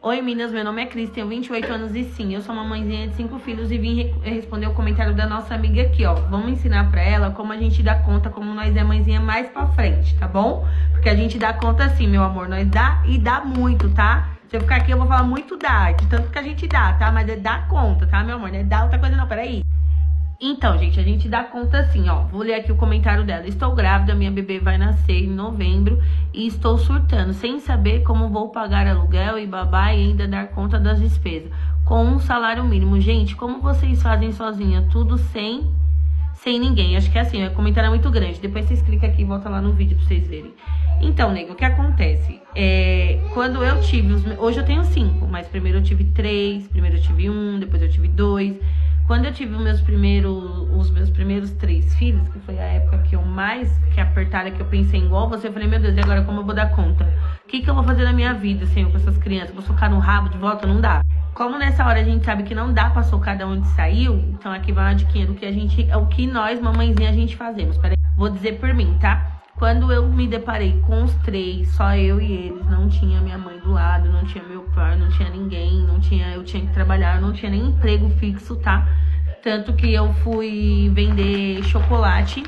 Oi, Minas, meu nome é Cris, tenho 28 anos e sim, eu sou uma mãezinha de 5 filhos e vim responder o comentário da nossa amiga aqui, ó. Vamos ensinar pra ela como a gente dá conta, como nós é mãezinha mais pra frente, tá bom? Porque a gente dá conta assim, meu amor, nós dá e dá muito, tá? Se eu ficar aqui eu vou falar muito dá, de tanto que a gente dá, tá? Mas é dar conta, tá, meu amor? Não é dar outra coisa não, peraí. Então, gente, a gente dá conta assim, ó. Vou ler aqui o comentário dela. Estou grávida, minha bebê vai nascer em novembro e estou surtando, sem saber como vou pagar aluguel e babá e ainda dar conta das despesas. Com um salário mínimo. Gente, como vocês fazem sozinha? Tudo sem ninguém. Acho que é assim, o comentário é muito grande. Depois vocês clicam aqui e volta lá no vídeo pra vocês verem. Então, nego, o que acontece? Quando eu tive hoje eu tenho 5, mas primeiro eu tive 3, primeiro eu tive 1, depois eu tive 2. Quando eu tive os meus primeiros 3 filhos, que foi a época que eu mais apertada, que eu pensei igual você, eu falei, meu Deus, e agora como eu vou dar conta? O que eu vou fazer na minha vida, Senhor, com essas crianças? Vou socar no rabo de volta? Não dá. Como nessa hora a gente sabe que não dá pra socar de onde saiu, então aqui vai uma diquinha do que o que nós, mamãezinha, a gente fazemos. Peraí, vou dizer por mim, tá? Quando eu me deparei com os 3, só eu e eles, não tinha minha mãe do lado, não tinha meu pai, não tinha ninguém, eu tinha que trabalhar, não tinha nem emprego fixo, tá? Tanto que eu fui vender chocolate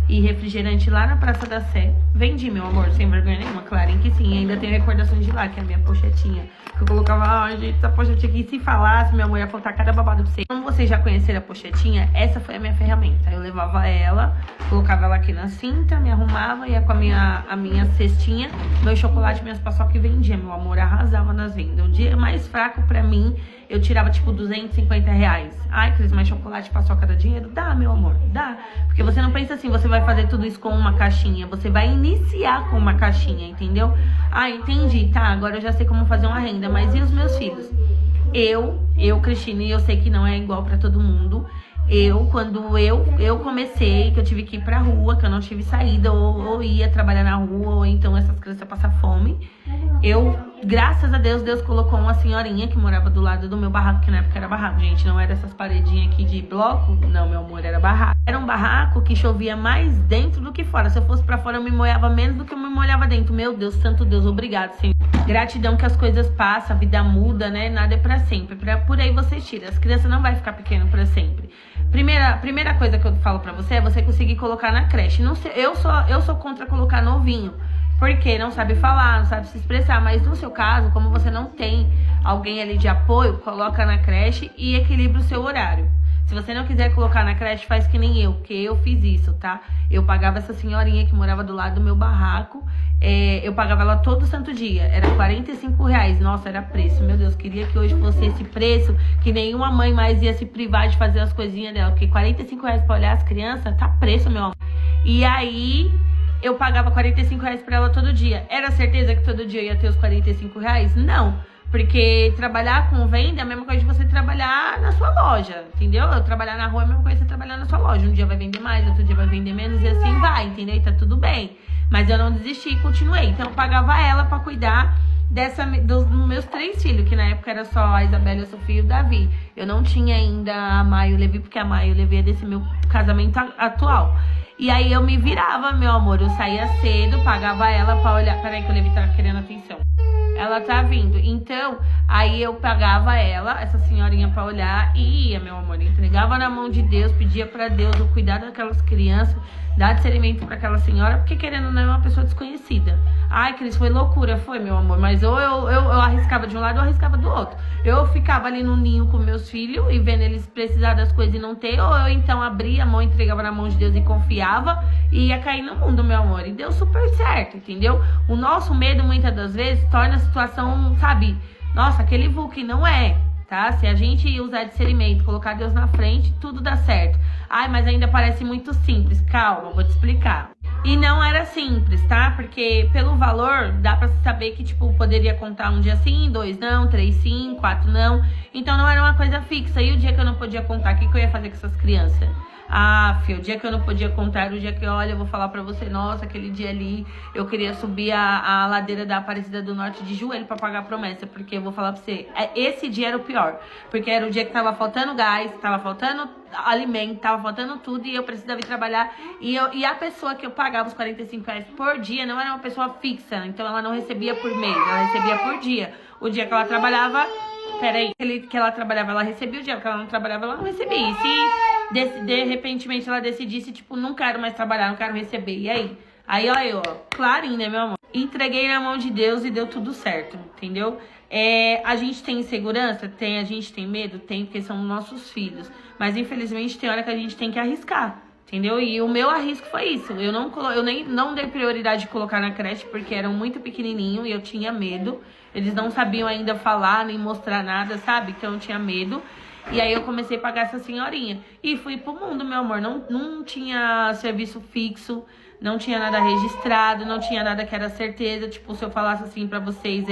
e refrigerante lá na Praça da Sé. Vendi, meu amor, sem vergonha nenhuma, claro que sim. Ainda tenho recordações de lá, que é a minha pochetinha. Que eu colocava, ai, gente, essa pochetinha aqui, se falasse, minha mãe ia contar cada babado pra vocês. Como vocês já conheceram a pochetinha, essa foi a minha ferramenta. Eu levava ela, colocava ela aqui na cinta, me arrumava, ia com a minha cestinha, meu chocolate, minhas paçoca e vendia. Meu amor, arrasava nas vendas. O dia mais fraco pra mim, eu tirava tipo 250 reais. Ai, Cris, mas chocolate e paçoca dá dinheiro? Dá, meu amor, dá. Porque você não pensa assim, você vai fazer tudo isso com uma caixinha. Você vai iniciar com uma caixinha, entendeu? Ah, entendi, tá, agora eu já sei como fazer uma renda. Mas e os meus filhos? Cristina, e eu sei que não é igual pra todo mundo. Quando eu comecei, que eu tive que ir pra rua, que eu não tive saída, ou ia trabalhar na rua, ou então essas crianças passar fome. Graças a Deus, Deus colocou uma senhorinha que morava do lado do meu barraco, que na época era barraco, gente, não era essas paredinhas aqui de bloco, não, meu amor, era barraco. Era um barraco que chovia mais dentro do que fora. Se eu fosse pra fora, eu me molhava menos do que eu me molhava dentro. Meu Deus, santo Deus, obrigado, Senhor. Gratidão que as coisas passam, a vida muda, né? Nada é pra sempre. Por aí você tira. As crianças não vão ficar pequenas pra sempre. Primeira coisa que eu falo pra você é você conseguir colocar na creche. Não sei, eu sou contra colocar novinho, porque não sabe falar, não sabe se expressar. Mas no seu caso, como você não tem alguém ali de apoio, coloca na creche e equilibra o seu horário. Se você não quiser colocar na creche, faz que nem eu, porque eu fiz isso, tá? Eu pagava essa senhorinha que morava do lado do meu barraco, eu pagava ela todo santo dia, era 45 reais, nossa, era preço, meu Deus, queria que hoje fosse esse preço, que nenhuma mãe mais ia se privar de fazer as coisinhas dela, porque 45 reais pra olhar as crianças, tá preço, meu amor. E aí, eu pagava 45 reais pra ela todo dia. Era certeza que todo dia eu ia ter os 45 reais? Não. Porque trabalhar com venda é a mesma coisa de você trabalhar na sua loja, entendeu? Eu trabalhar na rua é a mesma coisa de você trabalhar na sua loja. Um dia vai vender mais, outro dia vai vender menos e assim vai, entendeu? E tá tudo bem. Mas eu não desisti e continuei. Então eu pagava ela pra cuidar dos meus 3 filhos, que na época era só a Isabela, a Sofia e o Davi. Eu não tinha ainda a Maia e o Levi, porque a Maia e o Levi é desse meu casamento atual. E aí eu me virava, meu amor. Eu saía cedo, pagava ela pra olhar. Peraí que o Levi tá querendo atenção. Ela tá vindo. Então, aí eu pagava ela, essa senhorinha, pra olhar e ia, meu amor. Entregava na mão de Deus, pedia pra Deus o cuidado daquelas crianças, dar discernimento pra aquela senhora, porque querendo ou não é uma pessoa desconhecida. Ai, Cris, foi loucura, foi, meu amor. Mas ou eu arriscava de um lado ou arriscava do outro. Eu ficava ali no ninho com meus filhos e vendo eles precisar das coisas e não ter, ou eu então abria a mão, entregava na mão de Deus e confiava e ia cair no mundo, meu amor. E deu super certo, entendeu? O nosso medo, muitas das vezes, torna a situação, sabe? Nossa, aquele vulcão não é, tá? Se a gente usar discernimento, colocar Deus na frente, tudo dá certo. Ai, mas ainda parece muito simples. Calma, vou te explicar. E não era simples, tá? Porque pelo valor, dá pra saber que, tipo, poderia contar um dia sim, 2 não, 3 sim, 4 não. Então não era uma coisa fixa. E o dia que eu não podia contar, o que eu ia fazer com essas crianças? O dia que eu não podia contar era o dia que, olha, eu vou falar pra você, nossa, aquele dia ali eu queria subir a ladeira da Aparecida do Norte de joelho pra pagar a promessa, porque eu vou falar pra você, esse dia era o pior, porque era o dia que tava faltando gás, tava faltando alimento, tava faltando tudo e eu precisava ir trabalhar, e a pessoa que eu pagava os R$45 por dia não era uma pessoa fixa, então ela não recebia por mês, ela recebia por dia. O dia que ela trabalhava, que ela trabalhava, ela recebia, o dia que ela não trabalhava, ela não recebia. E se de repentemente ela decidisse, tipo, não quero mais trabalhar, não quero receber, e aí? Aí, olha eu, ó, clarinho, né, meu amor? Entreguei na mão de Deus e deu tudo certo, entendeu? A gente tem insegurança? Tem. A gente tem medo? Tem, porque são nossos filhos. Mas, infelizmente, tem hora que a gente tem que arriscar, entendeu? E o meu arrisco foi isso. Eu não dei prioridade de colocar na creche, porque eram muito pequenininhos e eu tinha medo. Eles não sabiam ainda falar, nem mostrar nada, sabe? Então, eu tinha medo. E aí eu comecei a pagar essa senhorinha. E fui pro mundo, meu amor. Não tinha serviço fixo, não tinha nada registrado, não tinha nada que era certeza. Tipo, se eu falasse assim pra vocês,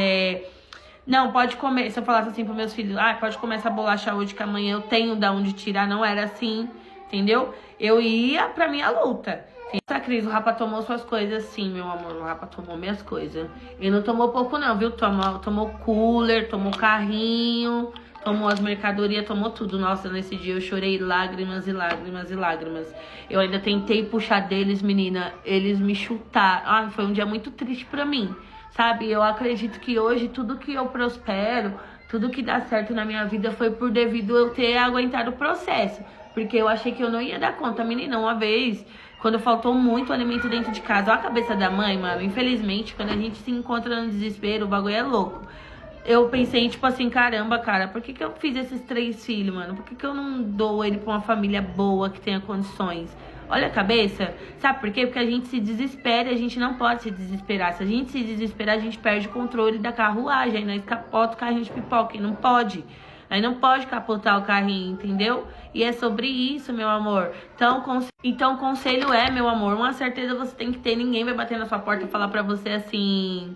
não, pode comer. Se eu falasse assim pros meus filhos, pode comer essa bolacha hoje que amanhã eu tenho da onde tirar. Não era assim, entendeu? Eu ia pra minha luta. Essa Cris, o Rapa tomou suas coisas, sim, meu amor. O Rapa tomou minhas coisas. Ele não tomou pouco não, viu? Tomou cooler, tomou carrinho, tomou as mercadorias, tomou tudo. Nossa, nesse dia eu chorei lágrimas e lágrimas e lágrimas. Eu ainda tentei puxar deles, menina. Eles me chutaram. Foi um dia muito triste pra mim, sabe? Eu acredito que hoje tudo que eu prospero, tudo que dá certo na minha vida foi por devido eu ter aguentado o processo. Porque eu achei que eu não ia dar conta, menina. Uma vez, quando faltou muito alimento dentro de casa, olha a cabeça da mãe, mano. Infelizmente, quando a gente se encontra no desespero, o bagulho é louco. Eu pensei, tipo assim, caramba, cara, por que eu fiz esses 3 filhos, mano? Por que eu não dou ele pra uma família boa, que tenha condições? Olha a cabeça, sabe por quê? Porque a gente se desespera e a gente não pode se desesperar. Se a gente se desesperar, a gente perde o controle da carruagem, aí nós capota o carrinho de pipoca, e não pode. Aí não pode capotar o carrinho, entendeu? E é sobre isso, meu amor. Então, conselho meu amor, uma certeza você tem que ter. Ninguém vai bater na sua porta e falar pra você assim...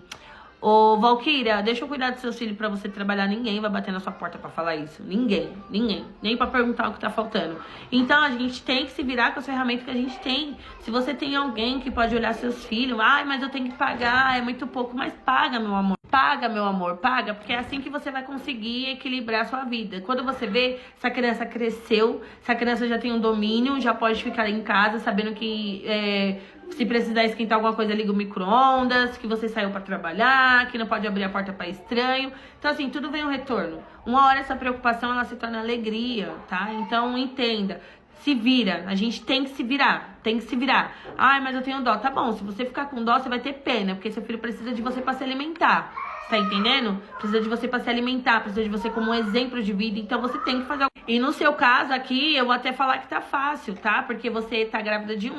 Ô, Valquíria, deixa eu cuidar dos seus filhos pra você trabalhar. Ninguém vai bater na sua porta pra falar isso. Ninguém. Nem pra perguntar o que tá faltando. Então, a gente tem que se virar com as ferramentas que a gente tem. Se você tem alguém que pode olhar seus filhos, mas eu tenho que pagar, é muito pouco. Mas paga, meu amor. Paga, meu amor, paga. Porque é assim que você vai conseguir equilibrar a sua vida. Quando você vê, essa criança cresceu, essa criança já tem um domínio, já pode ficar em casa sabendo que... se precisar esquentar alguma coisa, liga o micro-ondas, que você saiu pra trabalhar, que não pode abrir a porta pra estranho. Então, assim, tudo vem um retorno. Uma hora essa preocupação, ela se torna alegria, tá? Então, entenda. Se vira. A gente tem que se virar. Tem que se virar. Mas eu tenho dó. Tá bom, se você ficar com dó, você vai ter pena, porque seu filho precisa de você pra se alimentar. Tá entendendo? Precisa de você pra se alimentar, precisa de você como um exemplo de vida. Então você tem que fazer. E no seu caso aqui, eu vou até falar que tá fácil, tá? Porque você tá grávida de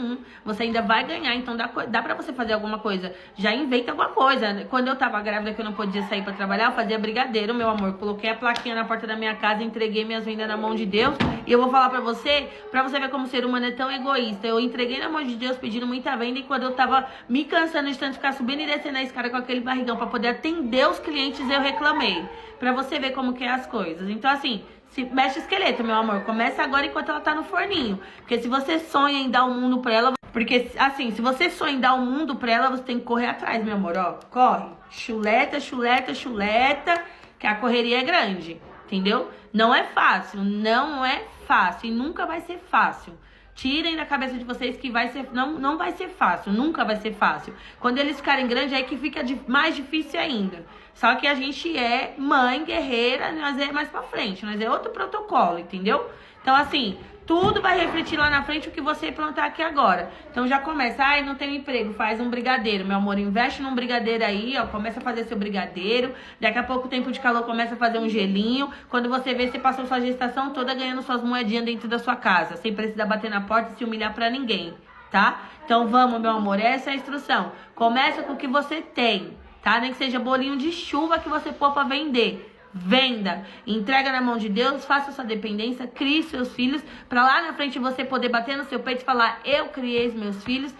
você ainda vai ganhar, então dá pra você fazer alguma coisa. Já inventa alguma coisa. Quando eu tava grávida, que eu não podia sair pra trabalhar, eu fazia brigadeiro, meu amor. Coloquei a plaquinha na porta da minha casa, entreguei minhas vendas na mão de Deus. E eu vou falar pra você ver como o ser humano é tão egoísta. Eu entreguei na mão de Deus pedindo muita venda, e quando eu tava me cansando de tanto ficar subindo e descendo a escada com aquele barrigão pra poder atender os clientes, eu reclamei. Pra você ver como que é as coisas. Então, assim, mexe o esqueleto, meu amor. Começa agora enquanto ela tá no forninho. Porque se você sonha em dar o mundo pra ela... Porque, assim, se você sonha em dar o mundo pra ela, você tem que correr atrás, meu amor, ó. Corre. Chuleta, chuleta, chuleta, que a correria é grande. Entendeu? Não é fácil. Não é fácil. E nunca vai ser fácil. Tirem da cabeça de vocês que vai ser... Não vai ser fácil. Nunca vai ser fácil. Quando eles ficarem grandes, é que fica mais difícil ainda. Só que a gente é mãe, guerreira, nós é mais pra frente. Nós é outro protocolo, entendeu? Então, assim, tudo vai refletir lá na frente o que você plantar aqui agora. Então, já começa. Não tenho emprego, faz um brigadeiro. Meu amor, investe num brigadeiro aí, ó. Começa a fazer seu brigadeiro. Daqui a pouco, tempo de calor, começa a fazer um gelinho. Quando você vê, você passou sua gestação toda ganhando suas moedinhas dentro da sua casa. Sem precisar bater na porta e se humilhar pra ninguém, tá? Então, vamos, meu amor. Essa é a instrução. Começa com o que você tem, tá? Nem que seja bolinho de chuva que você pôr pra vender. Venda, entrega na mão de Deus, faça sua dependência, crie seus filhos, pra lá na frente você poder bater no seu peito e falar: eu criei os meus filhos,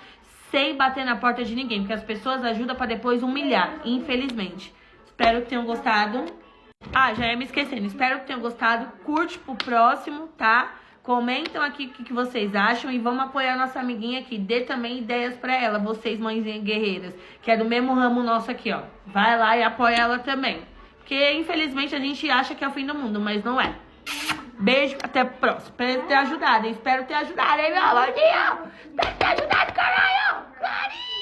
sem bater na porta de ninguém, porque as pessoas ajudam pra depois humilhar, infelizmente. Espero que tenham gostado. Já ia me esquecendo, espero que tenham gostado. Curte pro próximo, tá? Comentam aqui o que vocês acham e vamos apoiar a nossa amiguinha aqui. Dê também ideias pra ela, vocês, mãezinhas guerreiras, que é do mesmo ramo nosso aqui, ó. Vai lá e apoia ela também. Porque, infelizmente, a gente acha que é o fim do mundo, mas não é. Beijo, até o próximo. Espero ter ajudado, hein? Espero ter ajudado, hein, meu amorzinho? Espero ter ajudado, caralho! Clarinho!